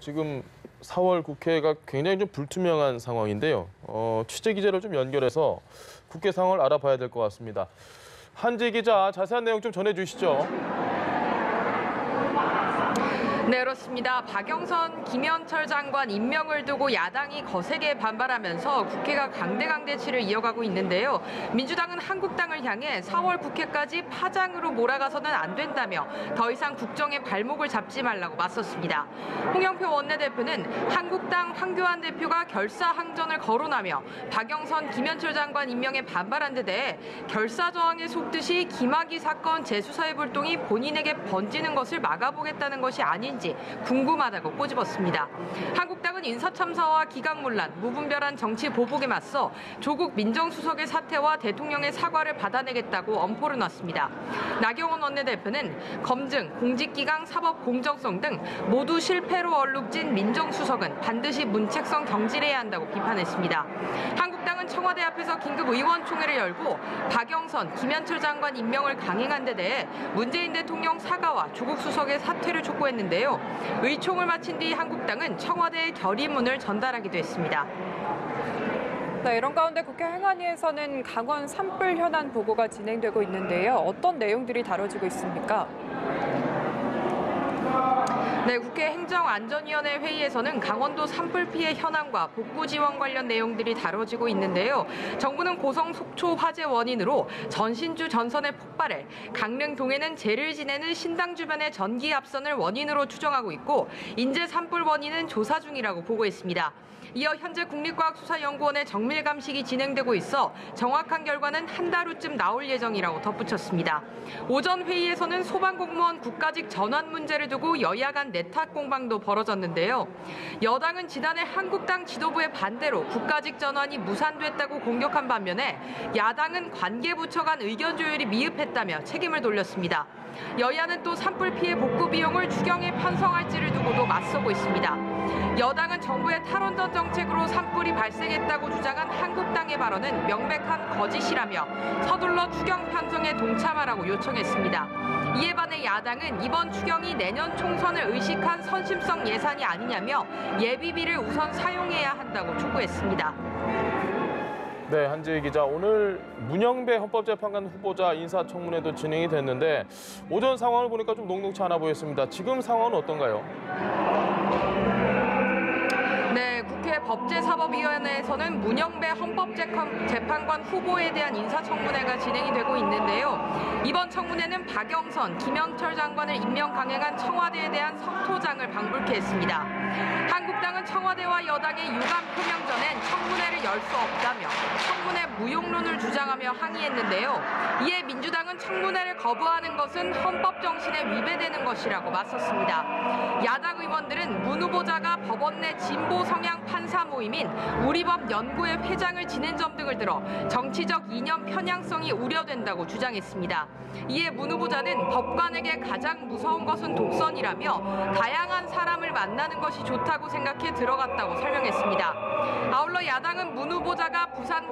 지금 4월 국회가 굉장히 좀 불투명한 상황인데요. 취재 기자를 좀 연결해서 국회 상황을 알아봐야 될 것 같습니다. 한지 기자, 자세한 내용 좀 전해주시죠. 네, 그렇습니다. 박영선, 김현철 장관 임명을 두고 야당이 거세게 반발하면서 국회가 강대강대치를 이어가고 있는데요. 민주당은 한국당을 향해 4월 국회까지 파장으로 몰아가서는 안 된다며 더 이상 국정에 발목을 잡지 말라고 맞섰습니다. 홍영표 원내대표는 한국당 황교안 대표가 결사항전을 거론하며 박영선, 김현철 장관 임명에 반발한 데 대해 결사저항에 속듯이 김학의 사건 재수사의 불똥이 본인에게 번지는 것을 막아보겠다는 것이 아닌지 궁금하다고 꼬집었습니다. 한국당은 인사참사와 기각문란, 무분별한 정치 보복에 맞서 조국 민정수석의 사퇴와 대통령의 사과를 받아내겠다고 엄포를 놨습니다. 나경원 원내대표는 검증, 공직기강, 사법 공정성 등 모두 실패로 얼룩진 민정수석은 반드시 문책성 경질해야 한다고 비판했습니다. 한국당은 청와대 앞에서 긴급 의원총회를 열고 박영선, 김현철 장관 임명을 강행한 데 대해 문재인 대통령 사과와 조국 수석의 사퇴를 촉구했는데요. 의총을 마친 뒤 한국당은 청와대에 결의문을 전달하기도 했습니다. 네, 이런 가운데 국회 행안위에서는 강원 산불 현안 보고가 진행되고 있는데요. 어떤 내용들이 다뤄지고 있습니까? 네, 국회 행정안전위원회 회의에서는 강원도 산불 피해 현황과 복구 지원 관련 내용들이 다뤄지고 있는데요. 정부는 고성 속초 화재 원인으로 전신주 전선의 폭발에 강릉 동해는 제를 지내는 신당 주변의 전기 합선을 원인으로 추정하고 있고 인제 산불 원인은 조사 중이라고 보고했습니다. 이어 현재 국립과학수사연구원의 정밀 감식이 진행되고 있어 정확한 결과는 한 달 후쯤 나올 예정이라고 덧붙였습니다. 오전 회의에서는 소방공무원 국가직 전환 문제를 두고 여야 간 내탁 공방도 벌어졌는데요. 여당은 지난해 한국당 지도부의 반대로 국가직 전환이 무산됐다고 공격한 반면에 야당은 관계부처 간 의견 조율이 미흡했다며 책임을 돌렸습니다. 여야는 또 산불 피해 복구 비용을 추경에 편성할지를 두고도 맞서고 있습니다. 여당은 정부의 탈원전 정책으로 산불이 발생했다고 주장한 한국당의 발언은 명백한 거짓이라며 서둘러 추경 편성에 동참하라고 요청했습니다. 이에 반해 야당은 이번 추경이 내년 총선을 의식한 선심성 예산이 아니냐며 예비비를 우선 사용해야 한다고 촉구했습니다. 네, 한지 기자, 오늘 문영배 헌법재판관 후보자 인사청문회도 진행이 됐는데 오전 상황을 보니까 좀 녹록치 않아 보였습니다. 지금 상황은 어떤가요? 네, 국회 법제사법위원회에서는 문영배 헌법재판관 후보에 대한 인사청문회가 진행이 되고 있는데요. 이번 청문회는 박영선, 김현철 장관을 임명 강행한 청와대에 대한 성토장을 방불케 했습니다. 한국당은 청와대와 여당의 유감 표명 전엔 청문회를 열 수 없다며 청문회 무용론을 주장하며 항의했는데요. 이에 민주당은 청문회를 거부하는 것은 헌법 정신에 위배되는 것이라고 맞섰습니다. 야당 의원들은 문 후보자가 법원 내 진보 성향 판사 모임인 우리법 연구회 회장을 지낸 점 등을 들어 정치적 이념 편향성이 우려된다고 주장했습니다. 이에 문 후보자는 법관에게 가장 무서운 것은 독선이라며 다양한 사람을 만나는 것이 좋다고 생각해 들어갔다고 설명했습니다. 아울러 야당은 문 후보자가 부산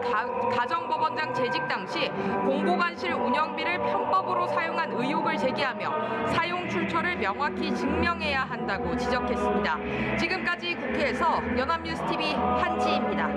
가정법원장 재직 당시 공보관실 운영비를 편법으로 사용한 의혹을 제기하며 사용 출처를 명확히 증명해야 한다고 지적했습니다. 지금까지 국회에서 연합뉴스TV 한지입니다.